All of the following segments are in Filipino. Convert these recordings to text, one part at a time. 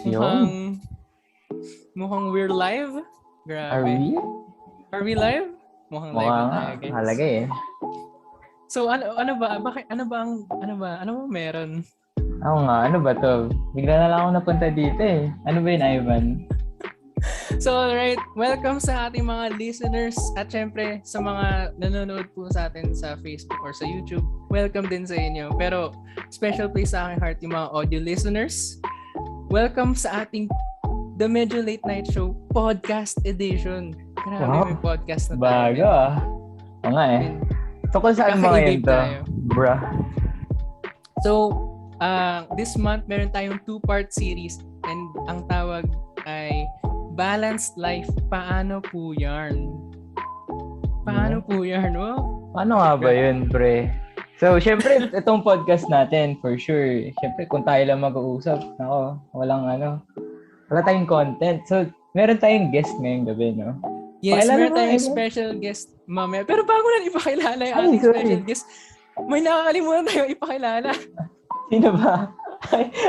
Mukhang, mukhang we're live. Are Grabe. we? Are we live? Mukhang live na tayo, guys. Halaga eh. So ano ba? Bakit ano ba meron? Oo nga, ano ba to? Bigla na lang ako napunta dito eh. Ano ba yun, Ivan? So alright, welcome sa ating mga listeners at syempre sa mga nanonood po sa atin sa Facebook or sa YouTube. Welcome din sa inyo. Pero special place sa aking heart yung mga audio listeners. Welcome sa ating The Medyo Late Night Show Podcast Edition. Grabe, may podcast na tayo. Bago ah. Oo nga eh. Tungkol saan mga yun to? Bruh. So, this month meron tayong 2-part series and ang tawag ay Balanced Life, Paano po yarn? Paano po yarn? Oh? Paano nga ba yun, pre? So, syempre, itong podcast natin, for sure. Syempre, kung tayo lang mag-uusap, wala tayong content. So, meron tayong guest ngayong gabi, no? Yes, Pakilala meron tayong mo, special guest mamaya. Pero bago na ipakilala yung ating special guest, may nakakalimutan tayong ipakilala. Sino ba?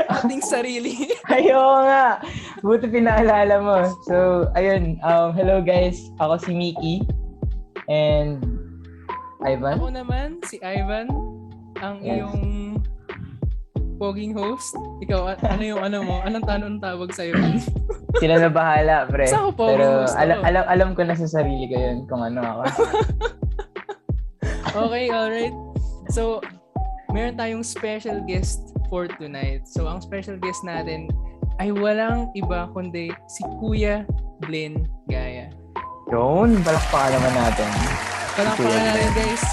Ating sarili. Ayaw nga. Buti pinaalala mo. So, ayun. Hello guys. Ako si Mickey. And Ivan. Ako naman, si Ivan. Ang iyong poging host. Ikaw, ano yung ano mo? Anong tawag sa'yo? Sila na bahala, pre. Saan ko poging Pero host? alam ko na sa sarili ko yun kung ano ako. Okay, alright. So, meron tayong special guest for tonight. So, ang special guest natin ay walang iba kundi si Kuya Glenn Gaya. Yun, palakpakan naman natin. Palakpakan natin, guys.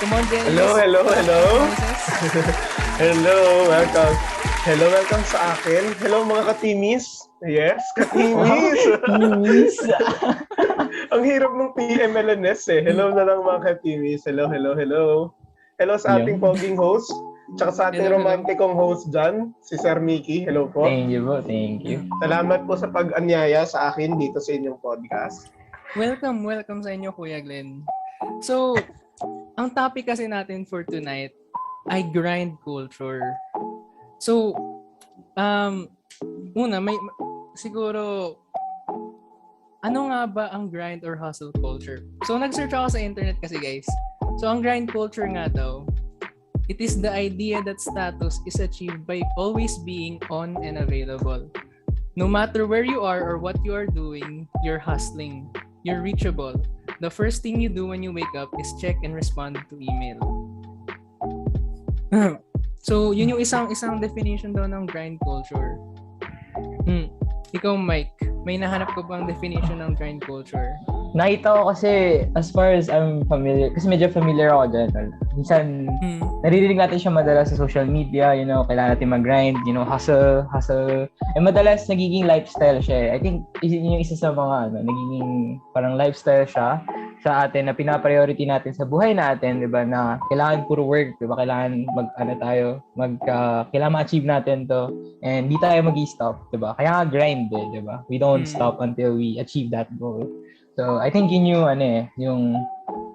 Come on, guys. Hello. Hello, welcome. Welcome sa akin. Hello mga katimis. Yes, katimis. Katimis. Ang hirap ng TMLNS eh. Hello na lang mga katimis. Hello. Hello sa ating poging host. Tsaka sa ating romantikong host dyan, si Sir Mickey. Hello po. Thank you po, thank you. Salamat po sa pag-anyaya sa akin dito sa inyong podcast. Welcome sa inyo, Kuya Glenn. So, ang topic kasi natin for tonight ay grind culture. So, siguro, ano nga ba ang grind or hustle culture? So, nag-search ako sa internet kasi, guys. So, ang grind culture nga daw, it is the idea that status is achieved by always being on and available. No matter where you are or what you are doing, you're hustling. You're reachable. The first thing you do when you wake up is check and respond to email. So, yun yung isang definition daw ng grind culture. Ikaw, Mike, may nahanap ko bang definition ng grind culture? Nakita ko kasi, as far as I'm familiar, kasi medyo familiar ako dyan. Minsan, naririnig natin siya madalas sa social media, kailangan natin mag-grind, hustle. Eh, madalas nagiging lifestyle siya. I think, yun yung isa sa mga, nagiging parang lifestyle siya sa atin na pinapriority natin sa buhay natin, 'di ba? Na kailangan puro work, 'di ba? Kailangan kailangan ma-achieve natin 'to and di tayo magi-stop, 'di ba? Kaya grind, 'di ba? We don't stop until we achieve that goal. So, I think yun yung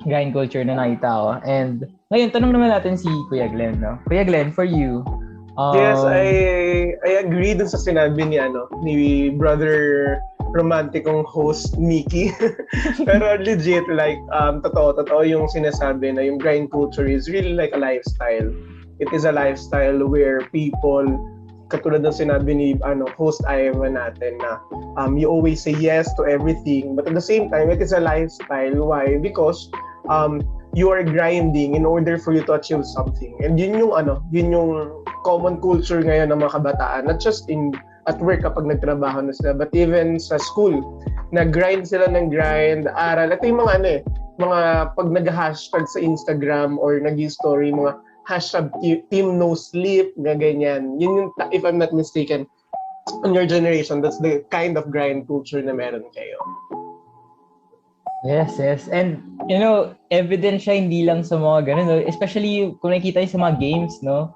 grind culture na nakita ko. And ngayon, tanong naman natin si Kuya Glenn, no? Kuya Glenn, for you. Yes, I agree dun sa sinabi ni brother romantikong host Mickey. Pero legit, like, totoo yung sinasabi na yung grind culture is really like a lifestyle. It is a lifestyle where people, katulad ng sinabi ni host Ivan natin na you always say yes to everything, but at the same time, it is a lifestyle. Why? Because you are grinding in order for you to achieve something. And yun yung common culture ngayon ng mga kabataan, not just at work kapag nagtrabaho na sila, but even sa school, nag-grind sila ng grind, aral. Ito yung mga pag nag-hashtag sa Instagram or nag-story, mga hashtag team no sleep, na ganyan. Yun yung, if I'm not mistaken, on your generation, that's the kind of grind culture na meron kayo. Yes. And, evident siya hindi lang sa mga ganun, no? Especially kung nakikita sa mga games, no?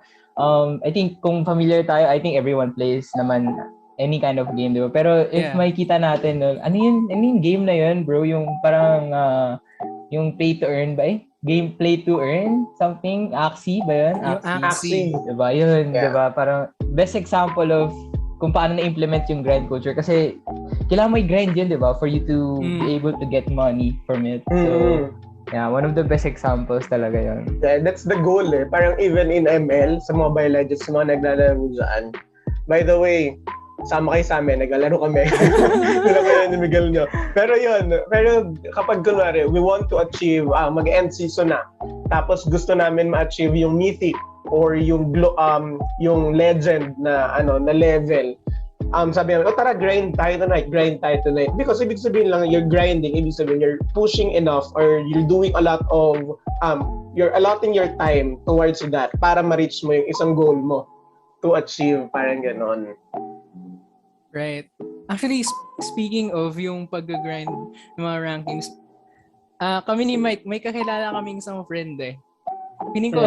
I think kung familiar tayo, I think everyone plays naman any kind of game, di ba? Pero if makikita natin, no, ano yung game na yun, bro? Yung parang, yung play to earn ba eh? Game play to earn? Something? Axie ba yun? Axie. Diba? Yun, diba? Parang best example of kung paano na-implement yung grind culture. Kasi kailangan may grind yun, di ba? For you to be able to get money from it. So, yeah, one of the best examples talaga yun. Yeah, that's the goal eh. Parang even in ML, sa Mobile Legends, sa mga naglalaro dyan. By the way, sama kayo sa amin, naglalaro kami. Wala ko yun ni Miguel nyo. Pero kapag kunwari, we want to achieve, mag-end season na. Tapos gusto namin ma-achieve yung mythic or yung legend na na level. Sabi namin, tara, grind tayo tonight. Because ibig sabihin lang, you're grinding, ibig sabihin, you're pushing enough or you're doing a lot of, you're allotting your time towards that para ma-reach mo yung isang goal mo to achieve, parang ganon. Right. Actually, speaking of yung pag-grind ng mga rankings, kami ni Mike, may kakilala kaming isang friend eh. Piling ko,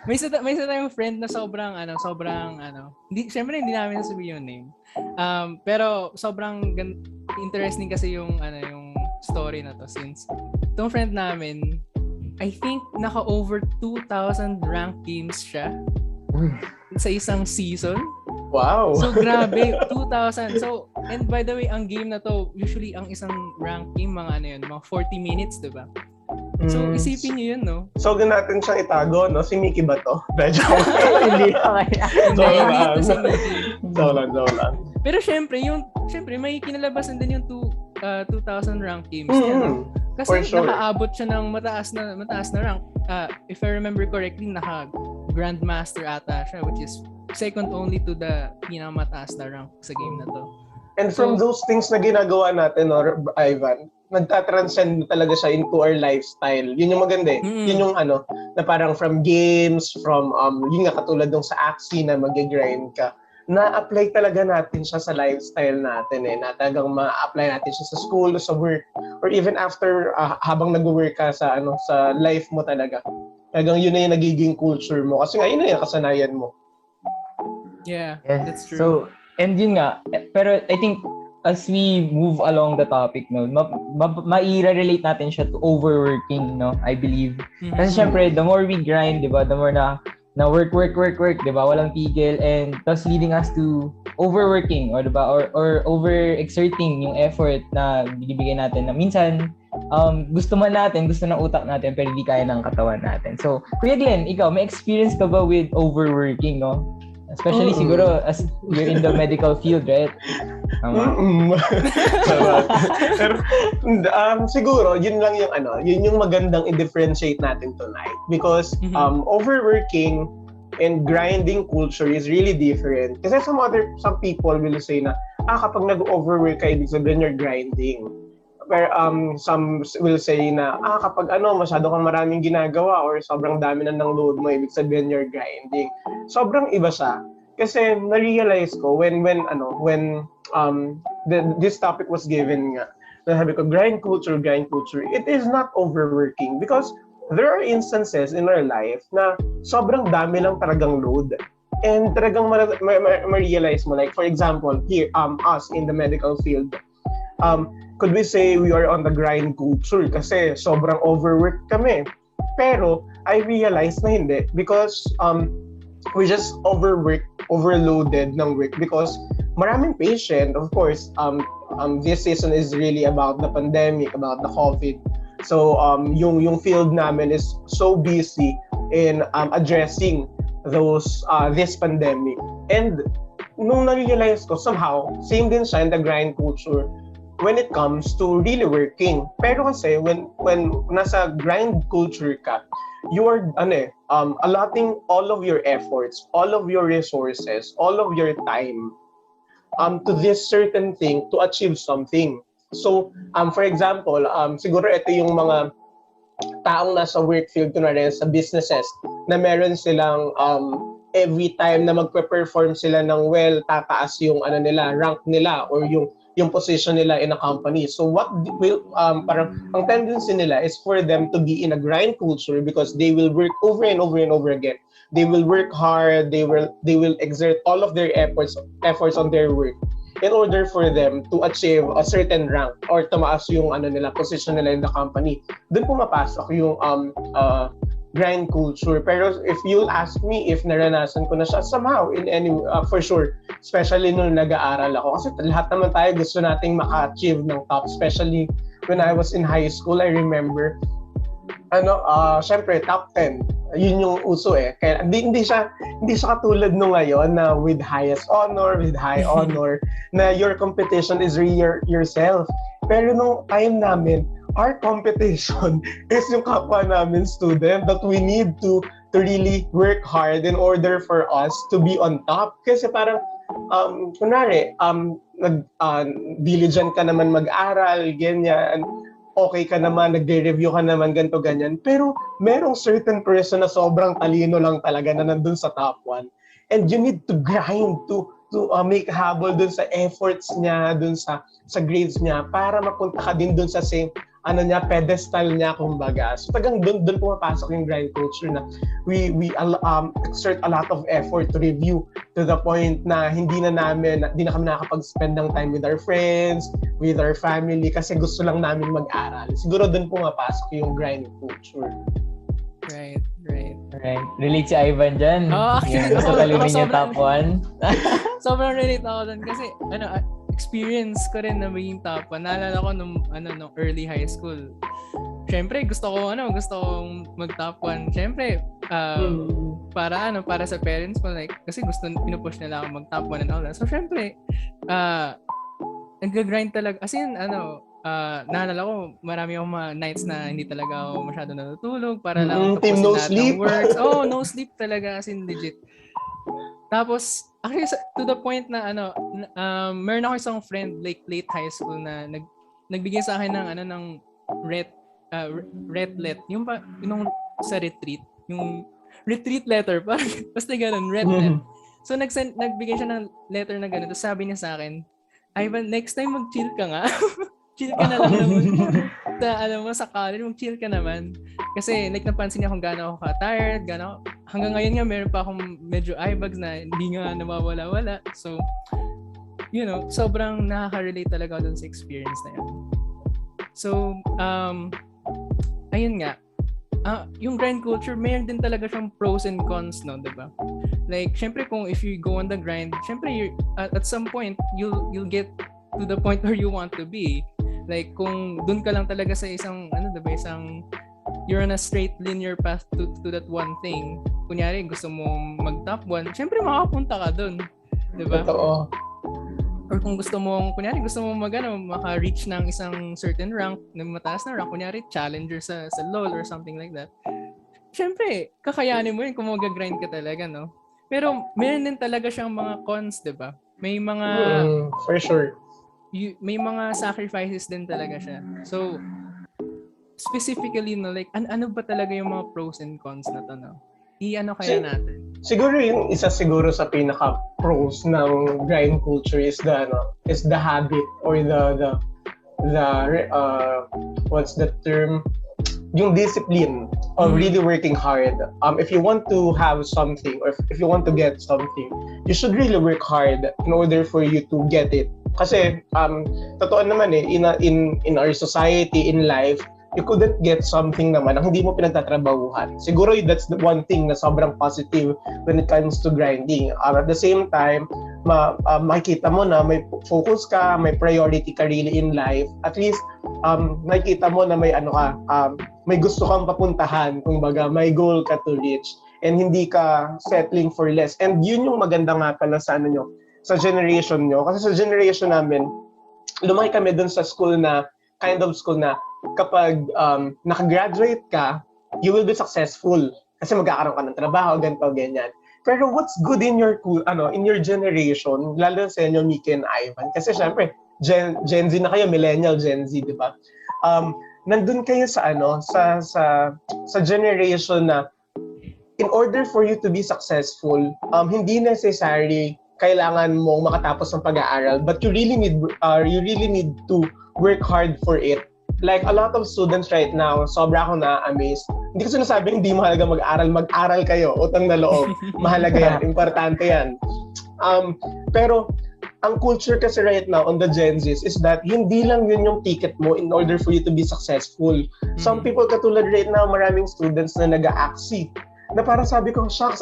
may isa tayong friend na sobrang syempre hindi namin sabihin yung name. Pero sobrang interesting kasi yung story na to, since itong friend namin, I think naka-over 2,000 ranked games siya sa isang season. Wow! So grabe, 2,000. So, and by the way, ang game na to, usually ang isang ranked game, mga 40 minutes, diba? So, isipin niyo yun, no? So, natin siyang itago, no? Si Mickey ba to? Medyo. Hindi ito si Mickey. So lang. Pero syempre, may kinalabasan din yung 2,000 rank games niya, no? Kasi nakaabot siya ng mataas na rank. If I remember correctly, naka-Grandmaster ata siya, which is second only to the pinakamataas na rank sa game na to. And from those things na ginagawa natin, no, Ivan, nagtatranscend talaga siya into our lifestyle. Yun yung maganda eh. Yun yung na parang from games, from yung nga katulad nung sa Axie na mag-grind ka, na-apply talaga natin siya sa lifestyle natin eh. Na talagang ma-apply natin siya sa school, sa work, or even after habang nag-work ka sa life mo talaga. Talagang yun na yung nagiging culture mo. Kasi nga yun na yung kasanayan mo. Yeah, that's true. So, and yun nga, pero I think as we move along the topic, no, ma-relate natin siya to overworking, no, I believe. Kasi syempre, the more we grind, di ba, the more na work, di ba, walang tigil, and thus leading us to overworking, or di ba, or overexerting yung effort na binibigay natin na minsan, gusto ng utak natin, pero di kaya ng katawan natin. So, Kuya Glenn, ikaw, may experience ka ba with overworking, no? Especially siguro as you're in the medical field, right? Pero siguro yun lang yun yung magandang i-differentiate natin tonight, because overworking and grinding culture is really different. Kasi some people will say na kapag nag-overwork ka, ibig sabihin you're grinding. Pero some will say na kapag masyado kang maraming ginagawa or sobrang dami na ng load mo, ibig sabihin you're grinding. Sobrang iba siya. Kasi na-realize ko when this topic was given nga, sabi ko, grind culture, it is not overworking, because there are instances in our life na sobrang dami lang talagang load. And talagang ma-realize mo, like for example, here, us in the medical field, could we say we are on the grind culture kasi sobrang overworked kami. Pero I realized na hindi, because we just overloaded ng work, because maraming patient, of course. This season is really about the pandemic, about the COVID. So yung field namin is so busy in addressing this pandemic. And nung na-realize ko, somehow same din siya in the grind culture when it comes to really working. Pero kasi when nasa grind culture ka, you are allotting all of your efforts, all of your resources, all of your time to this certain thing to achieve something. So for example, siguro ito yung mga taong nasa work field, kunwari sa businesses, na meron silang every time na magpe-perform sila ng tataas yung rank nila or yung position nila in a company. So what will parang ang tendency nila is for them to be in a grind culture, because they will work over and over and over again. They will work hard, they will exert all of their efforts on their work in order for them to achieve a certain rank or tumaas yung position nila in the company. Doon pumapasok yung grind culture. Pero if you'll ask me if naranasan ko na siya, somehow, in any, for sure, especially nung nag-aaral ako. Kasi lahat naman tayo gusto nating maka-achieve ng top, especially when I was in high school. I remember, syempre, top 10. Yun yung uso eh. Kaya hindi siya katulad nung ngayon na with highest honor, with high honor, na your competition is really yourself. Pero nung time namin, our competition is yung kapwa namin student that we need to really work hard in order for us to be on top. Kasi parang, kunwari, diligent ka naman mag-aral, ganyan, okay ka naman, nagre-review ka naman, ganito, ganyan. Pero merong certain person na sobrang talino lang talaga na nandun sa top 1. And you need to grind to make habol dun sa efforts niya, dun sa grades niya, para mapunta ka din dun sa same pedestal niya, kumbaga. So tagang doon pumapasok yung grind culture na we exert a lot of effort to review to the point na hindi na kami nakakapag-spend ng time with our friends, with our family, kasi gusto lang namin mag-aral. Siguro doon pumapasok yung grind culture. Right. Relate si Ivan dyan. Actually, gusto talunin yung top 1. Sobrang relate ako dun kasi, experience ko rin na maging top 1. Naalala ko nung early high school. Syempre, gusto kong mag-top 1. Syempre, para sa parents ko, like, kasi pinupush nila ako mag-top 1 and all that. So, syempre, nag-grind talaga. As in, naalala ko, marami akong mga nights na hindi talaga ako masyado natutulog para lang tapusin lahat sleep. ng works. No sleep talaga, as in legit. Tapos, actually, to the point na meron ako isang friend like late high school na nagbigay sa akin ng retlet. Yung sa retreat, yung retreat letter, parang basta ganun, retlet. So nagbigay siya ng letter na ganun. Tapos sabi niya sa akin, Ivan, next time mag-chill ka nga. Chill ka na lang naman. Sa college, mag-chill ka naman. Kasi like napansin niya kung gaano ako ka-tired, hanggang ngayon nga meron pa akong medyo eye bags na hindi nga nawawala-wala. So, sobrang nakaka-relate talaga dun sa experience na yun. So, ayun nga. Yung grind culture, mayroon din talaga siyang pros and cons, no, diba? Like, syempre if you go on the grind, syempre at some point, you'll get to the point where you want to be. Like, kung dun ka lang talaga sa isang, you're on a straight linear path to that one thing. Kunyari, gusto mo mag-top 1, syempre makapunta ka dun. Diba? Totoo. Or kung gusto mo maka-reach ng isang certain rank, na mataas na rank, kunyari, challenger sa LoL or something like that. Syempre, kakayanin mo yun kung mag-grind ka talaga, no? Pero, meron din talaga siyang mga cons, diba? May mga... for sure. May mga sacrifices din talaga siya. So, specifically, like, ano ba talaga yung mga pros and cons na to, no? Kaya natin? Siguro yung isa sa pinaka-pros ng grind culture is the habit or the what's the term? Yung discipline of really working hard. If you want to have something or if you want to get something, you should really work hard in order for you to get it. Kasi totoo naman in our society, in life, you couldn't get something naman ang hindi mo pinagtatrabahuhan. Siguro that's the one thing na sobrang positive when it comes to grinding. At the same time, makikita mo na may focus ka, may priority ka really in life. At least makikita mo na may gusto kang papuntahan, kumbaga may goal ka to reach and hindi ka settling for less. And yun yung maganda nga pala sa sa generation nyo. Kasi sa generation namin, lumaki kami dun sa kind of school na kapag nakagraduate ka, you will be successful. Kasi magkakaroon ka ng trabaho, ganito, ganyan. Pero what's good in your generation, lalo sa inyo, Miki and Ivan, kasi syempre, Gen Z na kayo, millennial Gen Z, di ba? Nandun kayo sa generation na in order for you to be successful, hindi necessary kailangan mo makatapos ng pag-aaral, but you really need to work hard for it. Like a lot of students right now, sobra akong na-amaze. Hindi ko sinasabing hindi mahalaga mag-aral kayo, utang na loob. Mahalaga yan, importante yan. Pero ang culture kasi right now on the Gen Zs is that hindi lang yun yung ticket mo in order for you to be successful. Some people katulad right now, maraming students na nag-a-aksi na parang sabi ko, shucks,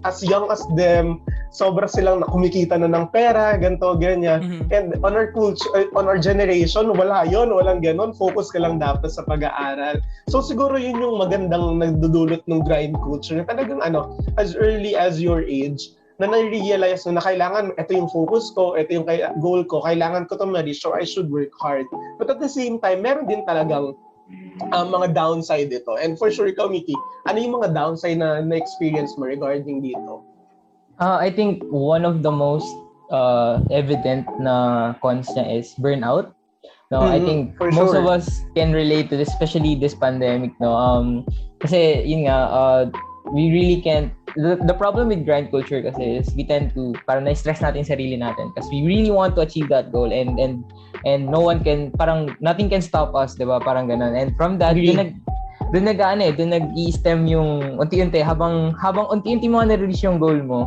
as young as them, sobra silang kumikita na ng pera, ganto, ganyan. And on our culture, on our generation, wala yon, walang ganon. Focus ka lang dapat sa pag-aaral. So siguro yun yung magandang nagdudulot ng grind culture. Na talagang as early as your age, na na-realize na kailangan, ito yung focus ko, ito yung goal ko, kailangan ko to ma-reach, so I should work hard. But at the same time, meron din talagang mga downside dito. And for sure, ikaw, Mickey, ano yung mga downside na na-experience mo regarding dito? I think one of the most evident na cons niya is burnout. No, I think most of us can relate to this, especially this pandemic. No, kasi yun nga, we really can't. The problem with grind culture kasi is we tend to parang na-stress natin sarili natin kasi we really want to achieve that goal and no one can, parang nothing can stop us, 'di ba? Parang ganun. And from that, doon nag-i-stem yung unti-unti habang unti-unti mo na-reach yung goal mo.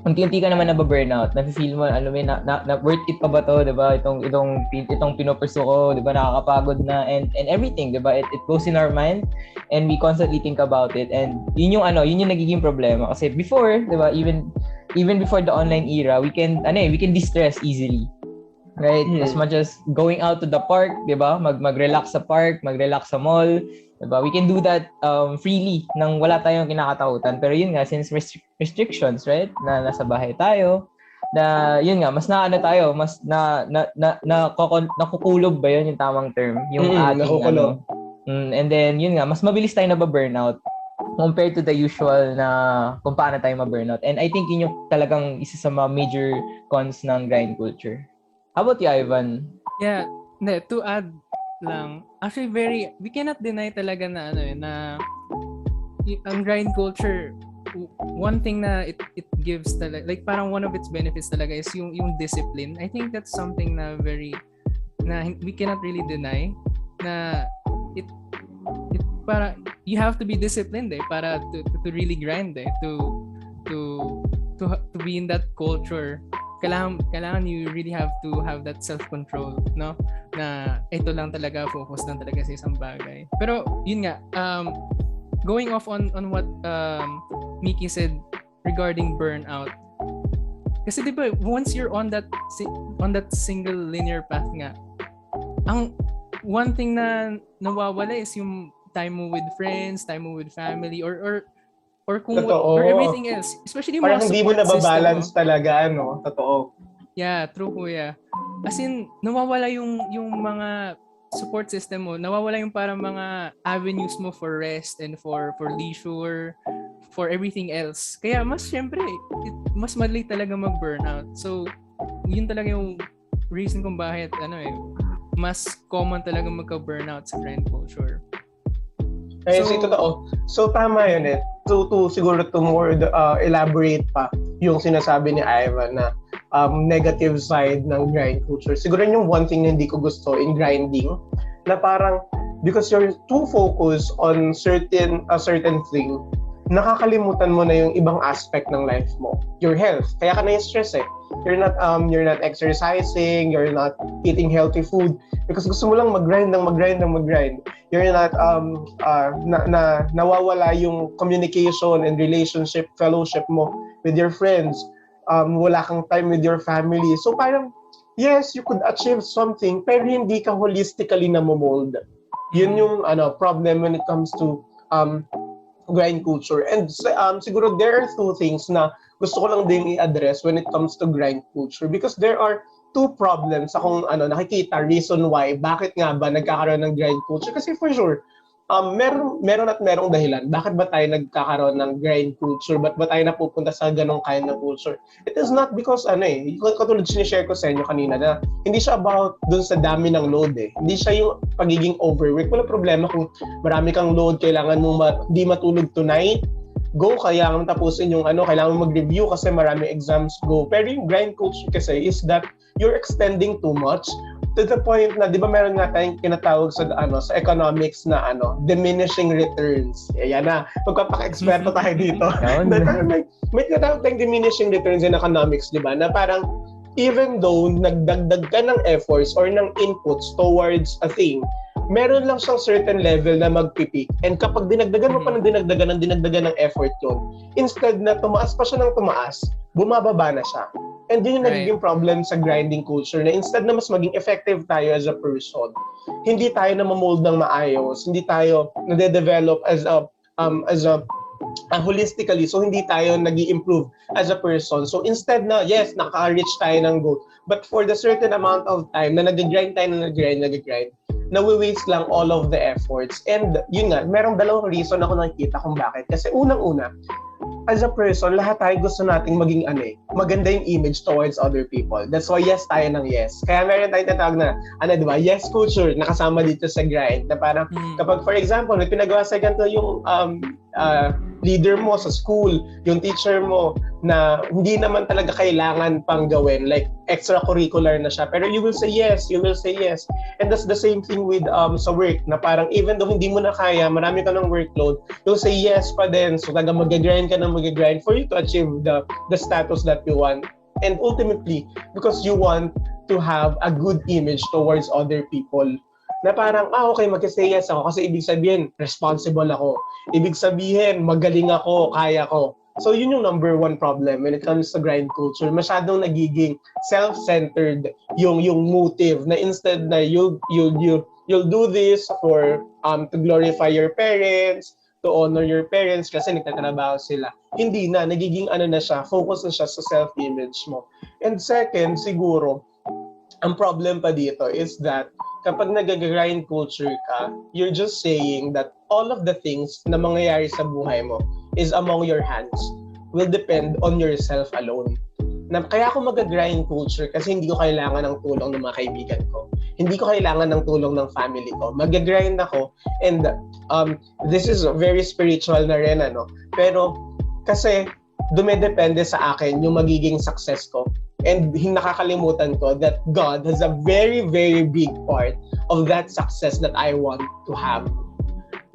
Unti-unti ka naman nababurnout. Nafe-feel mo, na worth it pa ba to, 'di ba? Itong pinopursue ko, 'di ba? Nakakapagod na and everything, 'di ba? It goes in our mind and we constantly think about it. And yun yung nagiging problema kasi before, 'di ba? Even before the online era, we can distress easily. Right? As much as going out to the park, 'di ba? Mag-relax sa park, mag-relax sa mall, 'di ba? We can do that freely nang wala tayong kinakatakutan. Pero yun nga, since restrictions, right? Na nasa bahay tayo, na yun nga, mas tayo, mas nakukulob ba yun yung tamang term? Yung ating and then yun nga, mas mabilis tayo nababurnout compared to the usual na kung paano tayo maburnout. And I think yun yung talagang isa sa mga major cons ng grind culture. How about you, Ivan? Yeah, to add lang, actually we cannot deny talaga na ang grind culture, one thing na it gives talaga, like parang one of its benefits talaga is yung discipline. I think that's something na we cannot really deny na it para you have to be disciplined para to really grind to be in that culture. Kailangan you really have to have that self-control, no? Na ito lang talaga, focus lang talaga sa isang bagay. Pero yun nga, going off on what Mickey said regarding burnout. Kasi 'di ba, once you're on that single linear path nga, ang one thing na nawawala is yung time mo with friends, time mo with family, or or everything else, especially parang mga hindi mo nababalance talaga, no? Totoo. Yeah, true, kuya. As in, nawawala yung mga support system mo, nawawala yung parang mga avenues mo for rest and for leisure, for everything else. Kaya mas syempre, mas madali talaga mag-burnout. So, yun talaga yung reason kung bakit mas common talaga magka-burnout sa grind culture. So totoo. So tama yun eh. To siguro to more elaborate pa yung sinasabi ni Ivan na negative side ng grind culture. Siguro yung one thing na hindi ko gusto in grinding na parang because you're too focused on certain thing, nakakalimutan mo na yung ibang aspect ng life mo. Your health. Kaya ka na-stress eh. You're not exercising, you're not eating healthy food because gusto mo lang mag-grind. You're not nawawala yung communication and relationship, fellowship mo with your friends. Wala kang time with your family. So parang yes, you could achieve something pero hindi ka holistically na-mold. Yun yung problem when it comes to grind culture. And siguro there are two things na gusto ko lang din i-address when it comes to grind culture because there are two problems akong nakikita reason why bakit nga ba nagkakaroon ng grind culture kasi for sure merong dahilan bakit ba tayo nagkakaroon ng grind culture, ba't ba tayo napupunta sa ganong kind of culture. It is not because katulad sinishare ko sa inyo kanina na hindi siya about dun sa dami ng load hindi siya yung pagiging overwork. Wala problema kung marami kang load, kailangan mong di matulog tonight, go, kailangan tapusin yung kailangan mong mag-review kasi marami exams, go. Pero yung grind culture kasi is that you're extending too much to the point na, di ba meron nga tayong kinatawag sa economics na diminishing returns. Ayan na, magpapaka-eksperto tayo dito. May kinatawag tayong diminishing returns in economics, di ba? Na parang even though nagdagdag ka ng efforts or ng inputs towards a thing, meron lang siyang certain level na magpipik. And kapag dinagdagan mo pa ng dinagdagan ng effort yun, instead na tumaas pa siya ng tumaas, bumababa na siya. And yun yung nagiging problem sa grinding culture na instead na mas maging effective tayo as a person, hindi tayo na mamold ng maayos, hindi tayo nade-develop as a holistically, so hindi tayo nag-i-improve as a person. So instead na, yes, naka-reach tayo ng goal, but for the certain amount of time na nag-grind tayo, nawi-waste lang all of the efforts. And yun nga, merong dalawang reason ako nakikita kung bakit. Kasi unang-una, as a person, lahat tayo gusto nating maging maganda yung image towards other people. That's why yes tayo ng yes. Kaya meron tayong tatawag na, diba, yes culture, nakasama dito sa grind. Na parang, kapag for example, may pinagawa sa ganito yung leader mo sa school, yung teacher mo, na hindi naman talaga kailangan pang gawin, like extracurricular na siya, pero you will say yes. And that's the same thing with sa work, na parang even though hindi mo na kaya, marami ka ng workload, you'll say yes pa din. So talaga mag-grind for you to achieve the status that you want. And ultimately, because you want to have a good image towards other people, na parang, okay, mag-say yes ako kasi ibig sabihin, responsible ako. Ibig sabihin, magaling ako, kaya ko. So yun yung number one problem when it comes to grind culture. Masyadong nagiging self-centered yung motive na instead na you'll do this for to glorify your parents, to honor your parents kasi nagtatrabaho sila. Hindi na, nagiging na siya, focus na siya sa self-image mo. And second, siguro, ang problem pa dito is that kapag nag-grind culture ka, you're just saying that all of the things na mangyayari sa buhay mo is among your hands, will depend on yourself alone. Na kaya ako mag-grind culture kasi hindi ko kailangan ng tulong ng mga kaibigan ko. Hindi ko kailangan ng tulong ng family ko. Mag-grind ako and this is very spiritual na rin, pero kasi dumedepende sa akin yung magiging success ko. And nakakalimutan ko that God has a very, very big part of that success that I want to have.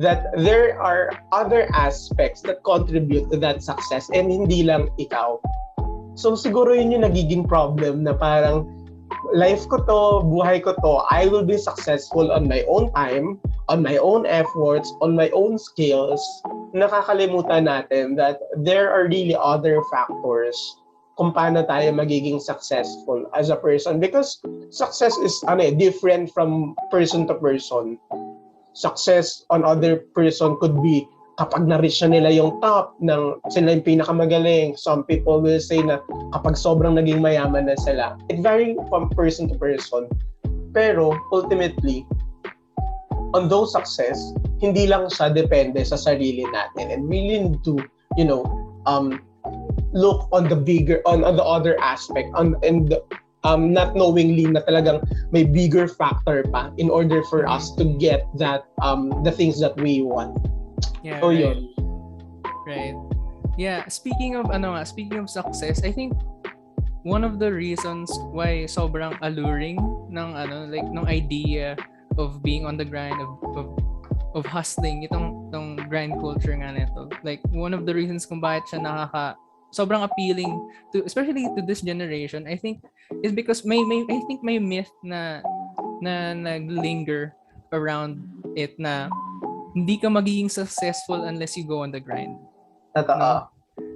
That there are other aspects that contribute to that success and hindi lang ikaw. So siguro yun yung nagiging problem na parang life ko to, buhay ko to, I will be successful on my own time, on my own efforts, on my own skills. Nakakalimutan natin that there are really other factors kung paano tayo magiging successful as a person. Because success is different from person to person. Success on other person could be kapag na-reach na nila yung top ng sila yung pinakamagaling. Some people will say na kapag sobrang naging mayaman na sila. It varies from person to person. Pero ultimately, on those success, hindi lang siya depende sa sarili natin. And we need to, look on the other aspect, not knowingly na talagang may bigger factor pa in order for us to get that the things that we want. Yeah, so right. Yun. Right. Yeah, speaking of success, I think one of the reasons why sobrang alluring ng idea of being on the grind of hustling itong grind culture nga nito. Like one of the reasons kung bakit siya sobrang appealing to, especially to this generation, I think is because may myth na naglinger around it na hindi ka magiging successful unless you go on the grind. Totoo. No?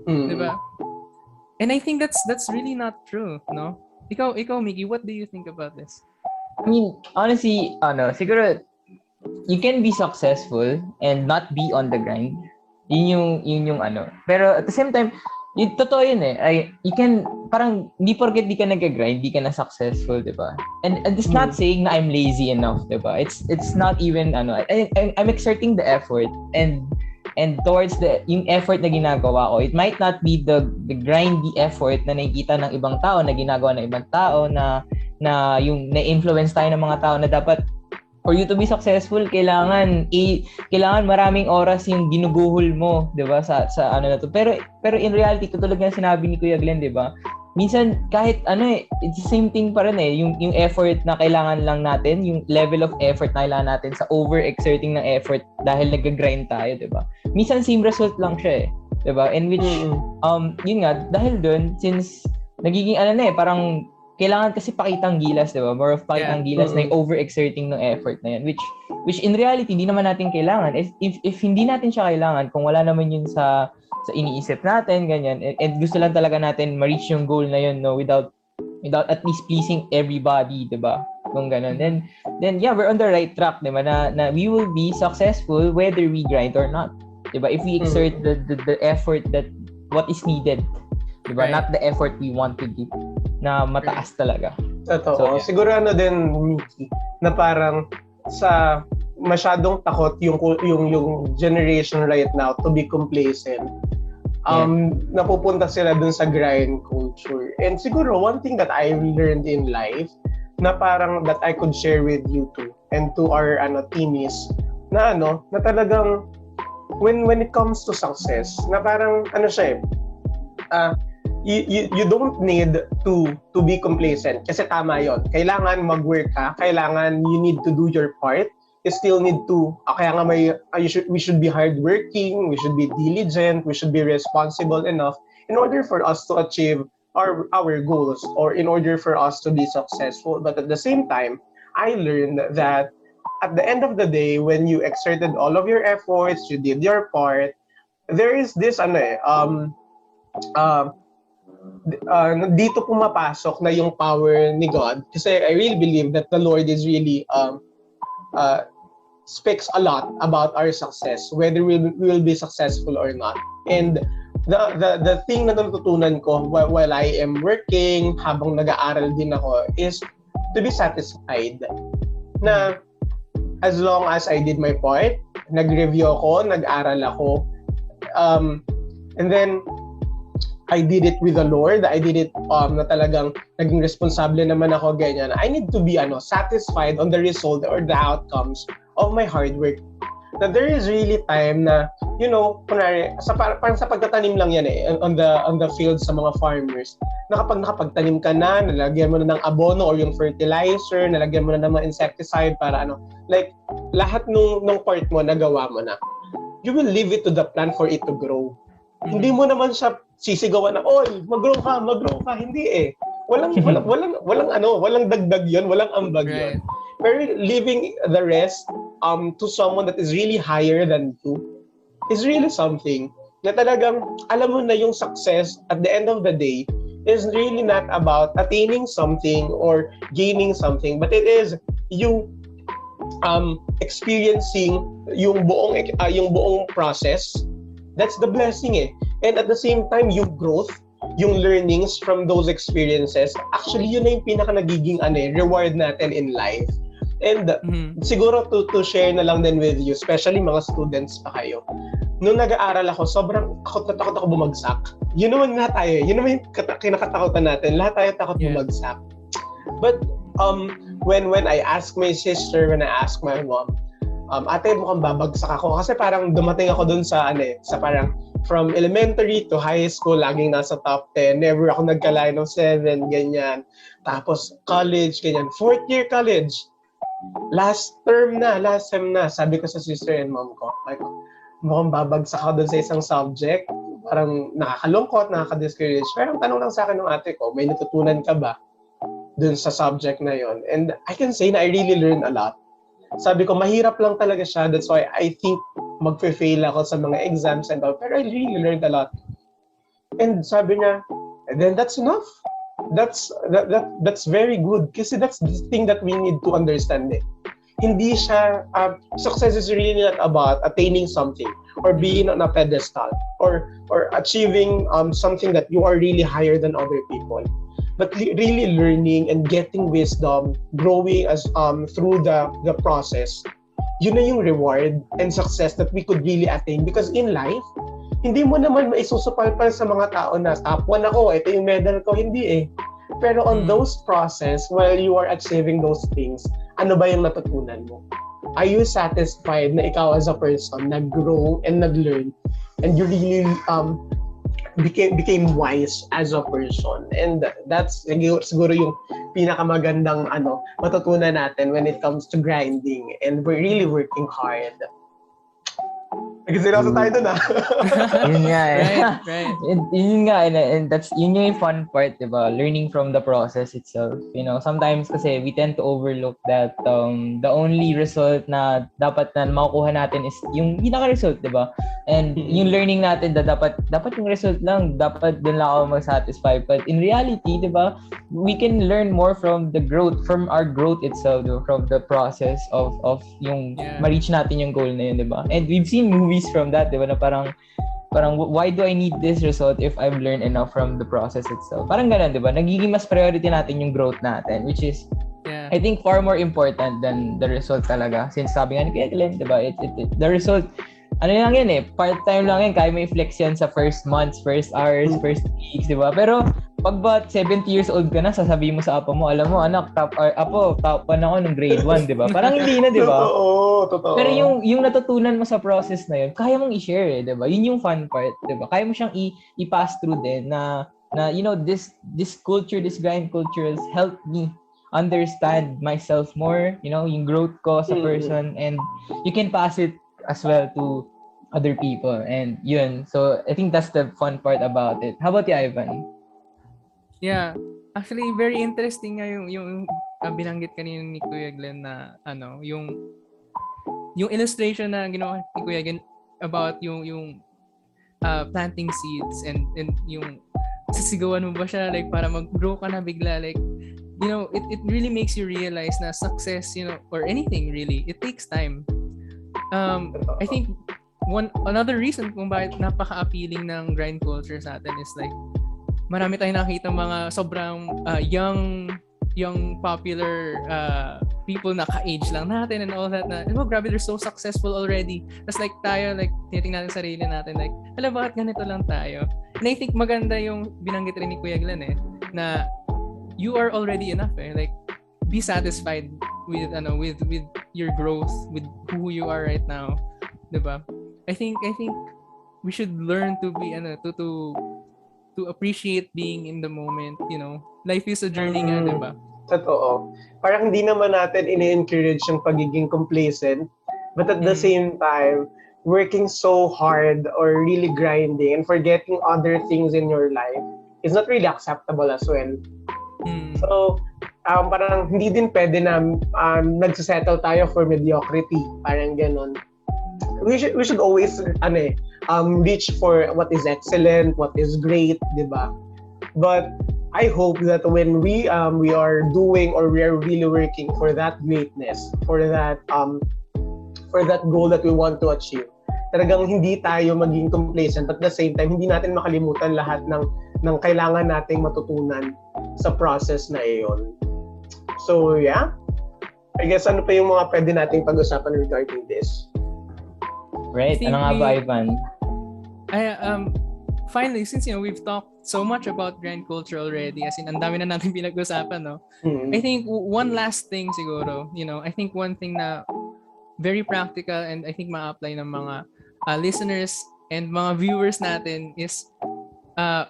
Diba? And I think that's really not true, no? Ikaw Mickey, what do you think about this? I mean, honestly, siguro you can be successful and not be on the grind. Yun yung Pero at the same time, totoo yun you can, parang, hindi porket di ka nag-grind, di ka na successful, diba? And it's not saying na I'm lazy enough, diba? It's not even, I'm exerting the effort and towards yung effort na ginagawa ko, it might not be the grindy effort na nakikita ng ibang tao, na ginagawa ng ibang tao, na yung na-influence tayo ng mga tao na dapat for you to be successful, kailangan maraming oras yung ginuguhol mo, 'di ba? Sa na to. Pero in reality, tutulad ng sinabi ni Kuya Glenn, 'di ba? Minsan kahit it's the same thing pa rin yung effort na kailangan lang natin, yung level of effort na kailangan natin sa over-exerting ng effort dahil nag-grind tayo, 'di ba? Minsan same result lang siya 'di ba? In which yun nga, dahil doon, since nagiging parang kailangan kasi pakitang gilas, di ba? More of pakitang gilas na yung overexerting ng effort na yan. Which in reality, hindi naman natin kailangan. If hindi natin siya kailangan, kung wala naman yun sa iniisip natin, ganyan, and gusto lang talaga natin ma-reach yung goal na yun, no, without at least pleasing everybody, di ba? Kung ganun. Then yeah, we're on the right track, di ba? Na we will be successful whether we grind or not. Di ba? If we exert the effort that what is needed, di ba? Right. Not the effort we want to do. Na mataas talaga. Totoo. So, yeah. Siguro din, Mickey, na parang sa masyadong takot yung generation right now to be complacent. Napupunta sila dun sa grind culture. And siguro one thing that I've learned in life na parang that I could share with you too and to our teamies na talagang when it comes to success na parang siya you don't need to be complacent kasi tama yon. Kailangan mag-work ka, kailangan you need to do your part. You still need to kaya nga we should be hardworking, we should be diligent, we should be responsible enough in order for us to achieve our goals or in order for us to be successful. But at the same time, I learned that at the end of the day, when you exerted all of your efforts, you did your part, there is this dito pumapasok na yung power ni God kasi I really believe that the Lord is really speaks a lot about our success, whether we will be successful or not. And the thing na natutunan ko while I am working, habang nag-aaral din ako, is to be satisfied na as long as I did my part, nag-review ako, nag-aral ako, and then I did it with the Lord. I did it na talagang naging responsable naman ako, ganyan. I need to be satisfied on the result or the outcomes of my hard work. Na there is really time na, kunwari, parang sa pagtatanim lang yan on the field sa mga farmers. Na kapag nakapagtanim ka na, nalagyan mo na ng abono or yung fertilizer, nalagyan mo na ng mga insecticide para like, lahat nung part mo, nagawa mo na. You will leave it to the plant for it to grow. Hindi mo naman siya sisigawan na, oy, mag-grow ka, hindi Walang dagdag 'yon, walang ambag 'yon. Pero leaving the rest to someone that is really higher than you is really something na talagang alam mo na yung success at the end of the day is really not about attaining something or gaining something, but it is you experiencing yung buong process. That's the blessing And at the same time, yung growth, yung learnings from those experiences, actually yun na yung pinaka nagiging reward natin in life. And siguro to share na lang din with you, especially mga students pa kayo. Nung nag-aaral ako, sobrang takot ako bumagsak. Yun naman nga tayo. Yun naman yung kinakatakutan natin. Lahat tayo takot bumagsak. But when I ask my sister, when I ask my mom, ate, mukhang babagsak ako. Kasi parang dumating ako dun sa parang from elementary to high school, laging nasa top 10. Never ako nagka-line of 7, ganyan. Tapos college, ganyan. 4th year college. Last sem na. Sabi ko sa sister and mom ko, like, mukhang babagsak ako dun sa isang subject. Parang nakakalungkot, nakaka-discourage. Pero ang tanong lang sa akin ng ate ko, may natutunan ka ba dun sa subject na yon? And I can say na I really learned a lot. Sabi ko, mahirap lang talaga siya. That's why I think magfe-fail ako sa mga exams and all. Pero I really learned a lot. And sabi niya, then that's enough. That's very good. Kasi that's the thing that we need to understand. Hindi siya, success is really not about attaining something or being on a pedestal or achieving something that you are really higher than other people. But really learning and getting wisdom, growing as through the process, yun na yung reward and success that we could really attain. Because in life, hindi mo naman maisusupalpal sa mga tao na top 1 ako, ito yung medal ko, hindi Pero on those process, while you are achieving those things, ano ba yung natutunan mo? Are you satisfied na ikaw as a person nag-grow and nag-learn and you really became wise as a person? And that's siguro yung pinakamagandang matutunan natin when it comes to grinding and we're really working hard. Nagsiseryoso tayo dun Yun nga eh. Right. Yun nga, and that's yun yung fun part, diba? Learning from the process itself. Sometimes kasi we tend to overlook that the only result na dapat na makukuha natin is yung pinaka-result, diba? And yung learning natin na dapat yung result lang, dapat dun lang ako mag-satisfy. But in reality, diba, we can learn more from the growth, from our growth itself, diba? From the process of yung ma-reach natin yung goal na yun, diba? And we've seen movies from that, diba, na parang why do I need this result if I've learned enough from the process itself? Parang ganun, diba? Nagiging mas priority natin yung growth natin, which is I think far more important than the result talaga. Since sabi nga ni Kuya Glenn, diba, the result, ano lang yan eh, part-time lang yan, kaya may flex yan sa first months, first hours, first weeks, diba? Pero pag ba 70 years old ka na, sasabihin mo sa apo mo, alam mo, anak, top 1 ako nung grade 1, diba? Parang hindi na, diba? Totoo. Pero yung natutunan mo sa process na yun, kaya mong i-share eh, diba? Yun yung fun part, diba? Kaya mo siyang i-pass through din na this culture, this grind culture has helped me understand myself more, yung growth ko sa person, and you can pass it as well to other people, and yun. So, I think that's the fun part about it. How about you, Ivan? Yeah. Actually, very interesting nga yung binanggit kanina ni Kuya Glenn na yung illustration na ginawa ni Kuya Glenn about yung planting seeds and yung sisigawan mo ba siya like para mag-grow ka na bigla, like it really makes you realize na success, or anything really, it takes time. I think another reason kung bakit napaka-appealing ng grind culture sa atin is like marami tayong nakita mga sobrang young popular people na ka-age lang natin and all that na, grabe, they're so successful already. Tapos like tayo, like tinitingnan natin sarili natin, like, bakit ganito lang tayo? And I think maganda yung binanggit rin ni Kuya Glenn na you are already enough like be satisfied with your growth, with who you are right now, diba? I think we should learn to be to appreciate being in the moment, life is a journey nga, diba? Totoo. Parang hindi naman natin ini-encourage yung pagiging complacent, but at the same time working so hard or really grinding and forgetting other things in your life is not really acceptable as well. So, parang hindi din pwede na nagsisettle tayo for mediocrity. Parang ganun. We should always reach for what is excellent, what is great, diba? But I hope that when we are doing or we are really working for that greatness, for that goal that we want to achieve, talagang hindi tayo maging complacent, but at the same time hindi natin makalimutan lahat ng kailangan nating matutunan sa process na iyon. So yeah, I guess ano pa yung mga pwede nating pag-usapan regarding this? Right, ano nga ba, Ivan? Finally, since we've talked so much about grind culture already, as in ang dami na natin pinag-usapan, no? I think one last thing siguro, I think one thing na very practical and I think ma-apply ng mga listeners and mga viewers natin is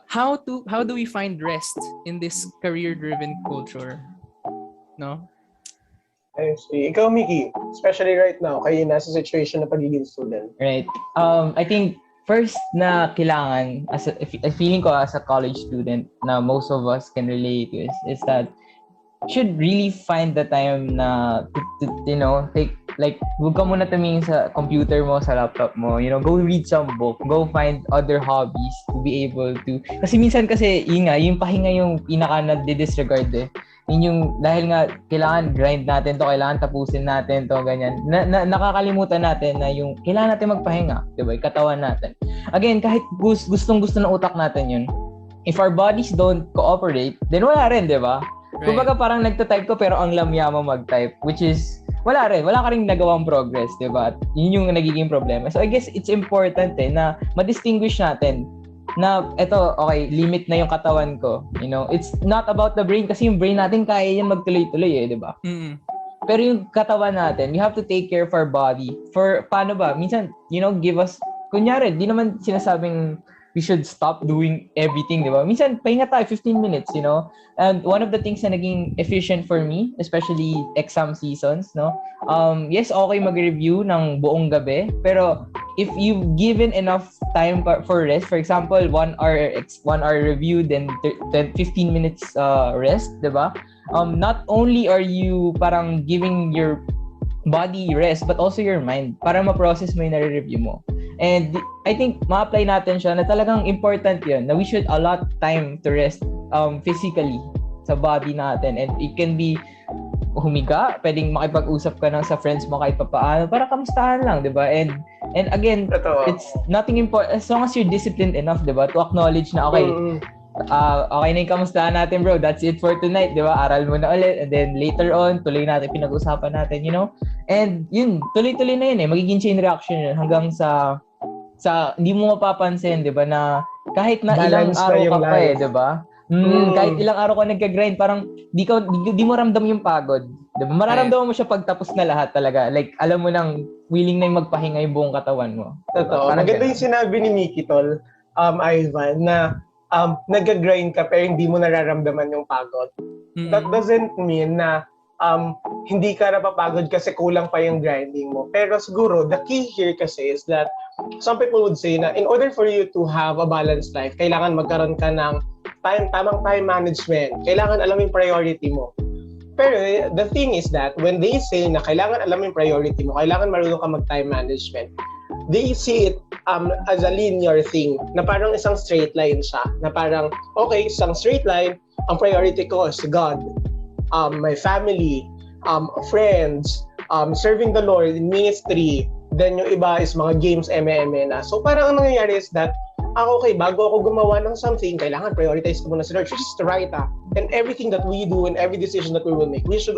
how do we find rest in this career-driven culture, no? I see. Ikaw, Mickey, especially right now, kayo nasa situation na pagiging student. Right. I think first na kailangan, feeling ko as a college student na most of us can relate to is that should really find the time na to take, like, huwag ka muna tumingin sa computer mo, sa laptop mo, go read some book, go find other hobbies to be able to, kasi minsan kasi yung pahinga yung pinaka na-disregard yun yung, dahil nga kailangan grind natin to, kailangan tapusin natin to, ganyan, nakakalimutan natin na yung kailangan natin magpahinga, diba, yung katawan natin. Again, kahit gustong-gusto ng utak natin yun, if our bodies don't cooperate, then wala rin, diba? Right. Kumbaga parang nagta-type ko pero ang lamya mo mag-type, which is wala ka ring nagawang progress, diba? At yun yung nagiging problema. So I guess it's important na ma-distinguish natin na eto, okay, limit na yung katawan ko. It's not about the brain kasi yung brain natin kaya yan magtuloy-tuloy diba? Pero yung katawan natin, we have to take care of our body. For paano ba? Minsan, give us, kunyari, di naman sinasabing we should stop doing everything, di ba? Minsan, pahinga tayo 15 minutes, And one of the things na naging efficient for me, especially exam seasons, no? Yes, okay mag-review ng buong gabi, pero if you've given enough time for rest, for example, 1 hour review, then 15 minutes rest, diba? Not only are you parang giving your body rest, but also your mind para ma-process mo yung nare-review mo. And I think ma-apply natin siya na talagang important yun, na we should allot time to rest physically sa body natin. And it can be humiga, pwedeng makipag-usap ka sa friends mo kahit papaano para kamustahan lang, 'di ba? And again, it's nothing important as long as you're disciplined enough, 'di ba? To acknowledge na okay na yung kamustahan natin, bro. That's it for tonight, 'di ba? Aral mo na ulit, and then later on, tuloy natin pinag-usapan natin, you know? And yun, tuloy-tuloy na yun magiging chain reaction yun hanggang sa hindi mo mapapansin, 'di ba, na kahit na balance ilang araw ka pa 'di ba? Kahit ilang araw ka nagka-grind, parang di mo ramdam yung pagod. Diba? Mararamdaman mo siya pag tapos na lahat talaga. Like, alam mo nang willing na yung magpahinga yung buong katawan mo. Totoo. Maganda yung sinabi ni Mickey, tol, Ivan, na nag-grind ka pero hindi mo nararamdaman yung pagod. That doesn't mean na hindi ka napapagod kasi kulang pa yung grinding mo. Pero siguro, the key here kasi is that some people would say na in order for you to have a balanced life, kailangan magkaroon ka ng tamang time management. Kailangan alam yung priority mo. Pero the thing is that when they say na kailangan alam yung priority mo, kailangan marunong ka mag-time management, they see it as a linear thing, na parang isang straight line siya. Na parang, okay, isang straight line, ang priority ko is God, my family, friends, serving the Lord in ministry, then yung iba is mga games, na. So parang ang nangyayari is that, okay, bago ako gumawa ng something, kailangan prioritize ko muna si Lord, which is right, and everything that we do and every decision that we will make, we should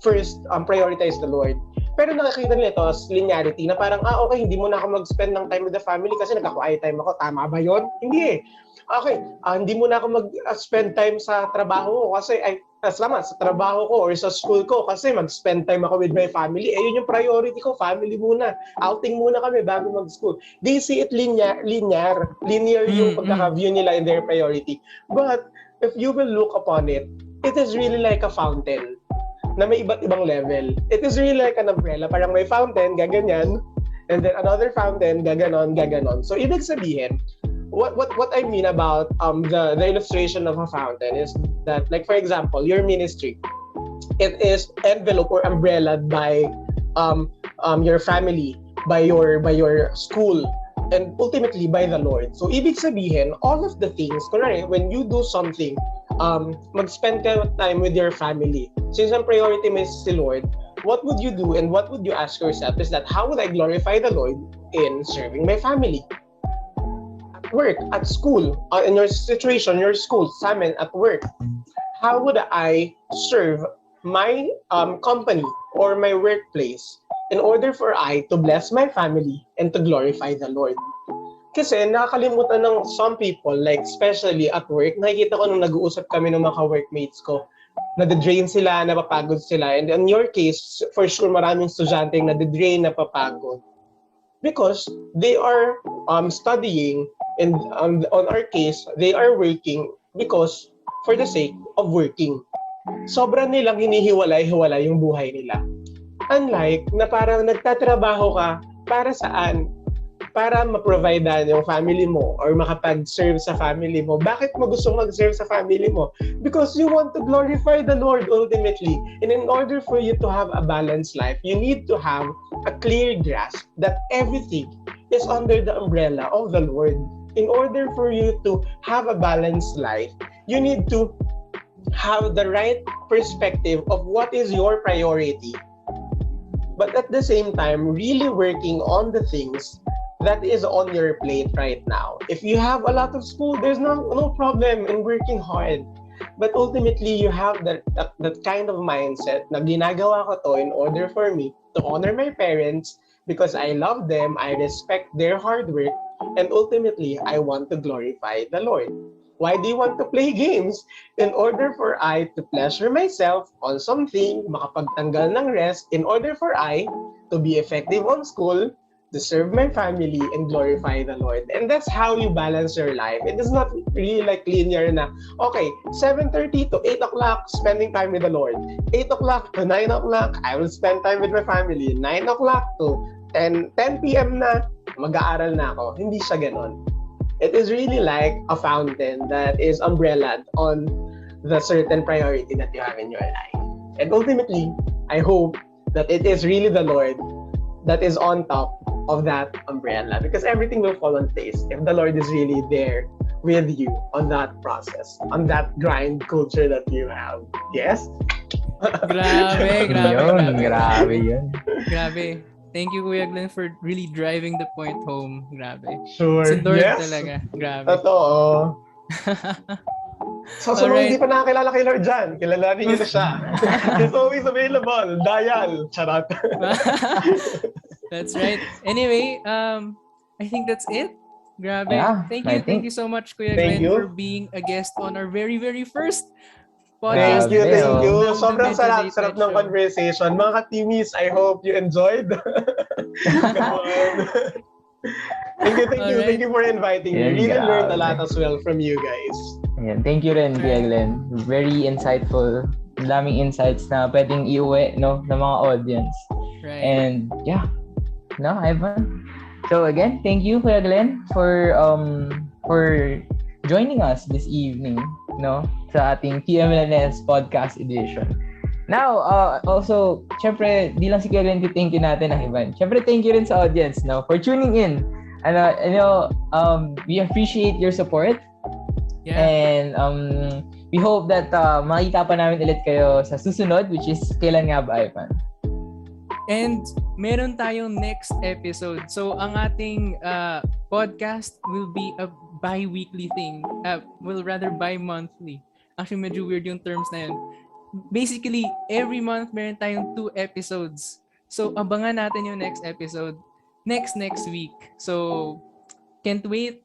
first prioritize the Lord. Pero nakikita nila ito as linearity na parang, okay, hindi mo na ako mag-spend ng time with the family kasi nagka-quiet time ako. Tama ba yun? Hindi eh. Okay, hindi mo na ako mag-spend time sa trabaho ko kasi, sa trabaho ko or sa school ko kasi mag-spend time ako with my family. Yun yung priority ko, family muna. Outing muna kami bago mag-school. They see it linear yung pagkaka-view nila in their priority. But if you will look upon it, it is really like a fountain na may iba't ibang level. It is really like an umbrella. Parang may fountain, gaganyan, and then another fountain, gaganon. So, ibig sabihin, what I mean about the illustration of a fountain is that, like for example, your ministry, it is enveloped or umbrellaed by your family, by your school, and ultimately by the Lord. So, ibig sabihin, all of the things, kunwari, when you do something, mag-spend ka time with your family. Since ang priority mo is si Lord, what would you do and what would you ask yourself is that, how would I glorify the Lord in serving my family? At work, at school, in your situation, your school, sa amin, at work, how would I serve my company or my workplace in order for I to bless my family and to glorify the Lord? Kasi nakakalimutan ng some people, like especially at work, nakikita ko nung nag-uusap kami ng mga workmates ko, nade-drain sila, napapagod sila. And in your case, for sure maraming estudyante nade-drain, napapagod. Because they are studying, and on our case, they are working because for the sake of working. Sobra nilang hinihiwalay-hiwalay yung buhay nila. Unlike na parang nagtatrabaho ka para saan? Para ma-providean yung family mo or makapag-serve sa family mo. Bakit mo gusto mag-serve sa family mo? Because you want to glorify the Lord ultimately. And in order for you to have a balanced life, you need to have a clear grasp that everything is under the umbrella of the Lord. In order for you to have a balanced life, you need to have the right perspective of what is your priority. But at the same time, really working on the things that is on your plate right now. If you have a lot of school, there's no problem in working hard. But ultimately, you have that kind of mindset na ginagawa ko to in order for me to honor my parents because I love them, I respect their hard work, and ultimately, I want to glorify the Lord. Why do you want to play games? In order for I to pleasure myself on something, makapagtanggal ng rest, in order for I to be effective on school, to serve my family and glorify the Lord. And that's how you balance your life. It is not really like linear na, okay, 7:30 to 8 o'clock, spending time with the Lord. 8 o'clock to 9 o'clock, I will spend time with my family. 9 o'clock to 10 p.m. na, mag-aaral na ako. Hindi siya ganon. It is really like a fountain that is umbrellaed on the certain priority that you have in your life. And ultimately, I hope that it is really the Lord that is on top of that umbrella, because everything will fall in place if the Lord is really there with you on that process, on that grind culture that you have. Yes? Grabe. Grabe yun. Grabe. Thank you, Kuya Glenn, for really driving the point home. Grabe. Sure. Si Lord Yes. talaga. Grabe. Totoo. So, sa mga Alright. hindi pa nakakilala kay Lord dyan, kilalanin niyo na siya. He's always available. Dial. Charot. That's right. Anyway, I think that's it. Grabe. Yeah, Thank you so much, Kuya Thank Glenn, you. for being a guest on our very, very first podcast. Thank you. episode ng Sobrang the Medyo sarap. Late Sarap Night ng Show. conversation. Mga ka-teamies, I hope you enjoyed. Come on. Thank you. Alright. Thank you for inviting me. Yan, Really learned a grabe. lot as well from you guys. Ayan, thank you rin, Kuya Glenn. Very insightful. Ang daming insights na pwedeng iuwi, no, ng mga audience. Right. And yeah, no, Ivan. So again, thank you, Kuya Glenn, for joining us this evening, no, sa ating TMLNS podcast edition. Now, also, syempre, di lang si Kuya Glenn thank you natin, Ivan. Syempre, thank you rin sa audience, no, for tuning in. We appreciate your support. Yeah. And we hope that makita pa namin ulit kayo sa susunod, which is kailan nga ba, Ivan? And meron tayong next episode. So, ang ating podcast will be a bi-weekly thing. Well, rather bi-monthly. Actually, medyo weird yung terms na yun. Basically, every month meron tayong 2 episodes. So, abangan natin yung next episode next week. So, can't wait.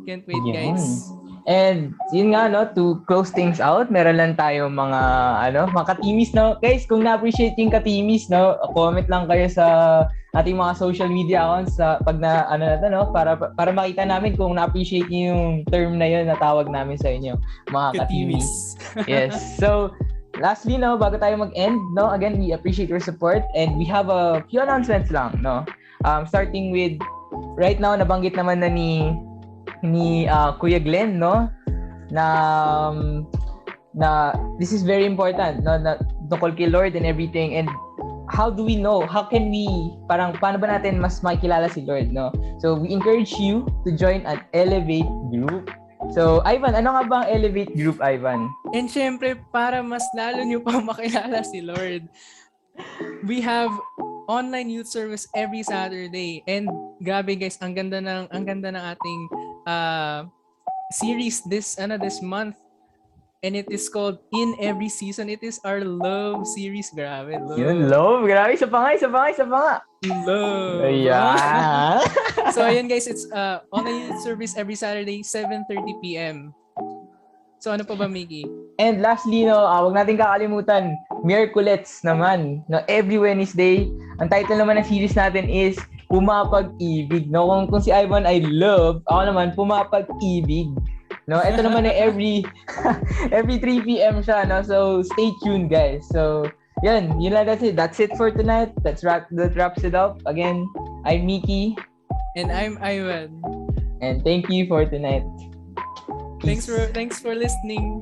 Can't wait, Yan. guys. And yun nga, no, to close things out, meron lang tayo mga katimis, no. Guys, kung na-appreciate yung katimis, no, comment lang kayo sa ating mga social media accounts pag no, para makita namin kung na-appreciate niyo yung term na yun na tawag namin sa inyo, mga katimis. Yes. So, lastly, no, bago tayo mag-end, no, again, we appreciate your support and we have a few announcements lang, no. Starting with, right now, nabanggit naman na ni Kuya Glenn, no, na this is very important, no, na tungkol kay Lord and everything. And how do we know, how can we, paano ba natin mas makikilala si Lord, no? So we encourage you to join an Elevate group. So Ivan, ano nga ba ang Elevate group, Ivan? And syempre, para mas lalo nyo pa makilala si Lord, we have online youth service every Saturday. And grabe guys, ang ganda ng ating series this month. And it is called In Every Season. It is our love series. Grabe, love. Yun, love. Grabe, isa pa nga. Love. Ayan. So ayan guys, it's online youth service every Saturday, 7:30 p.m. So ano pa ba, Miggy? And lastly, no, wag natin kakalimutan, Miyerkulets naman, no, every Wednesday. Ang title naman ng series natin is Pumapag-ibig, no? Kung si Ivan ay love, ako naman Pumapag-ibig. No, ito naman ay every 3 p.m. siya, no? So stay tuned, guys. So, yun lang, that's it for tonight. That wraps it up. Again, I'm Mickey. And I'm Ivan. And thank you for tonight. Thanks for listening.